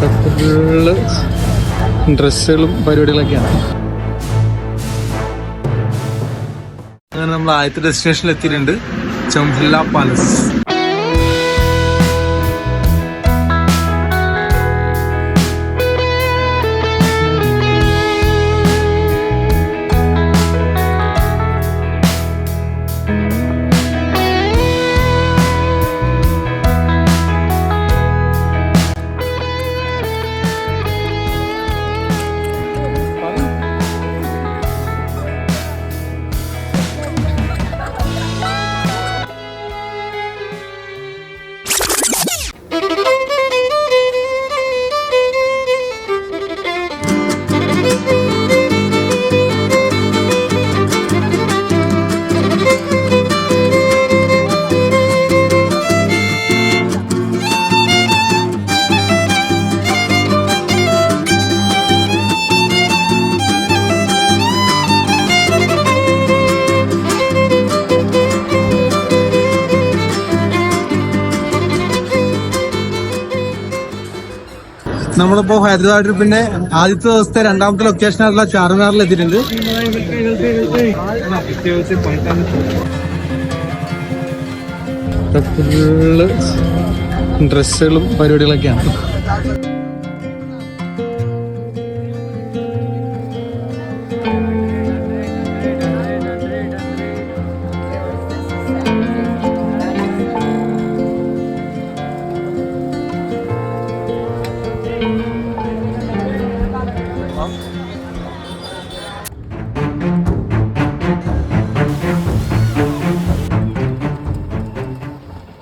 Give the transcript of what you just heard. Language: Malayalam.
ഫുള്ള് ഡ്രസ്സുകളും പരിപാടികളൊക്കെയാണ്. അങ്ങനെ നമ്മൾ ആദ്യത്തെ ഡെസ്റ്റിനേഷനിൽ എത്തിയിട്ടുണ്ട്, ചംഹല്ല പാലസ്. നമ്മളിപ്പോ ഹൈദരാബാദ് ട്രിപ്പിന്റെ ആദ്യത്തെ ദിവസത്തെ രണ്ടാമത്തെ ലൊക്കേഷൻ ആയിട്ടുള്ള ചാർമിനാറിൽ എത്തിയിട്ടുണ്ട്. ഫുള്ള് ഡ്രസ്സുകളും പരിപാടികളൊക്കെയാണ്.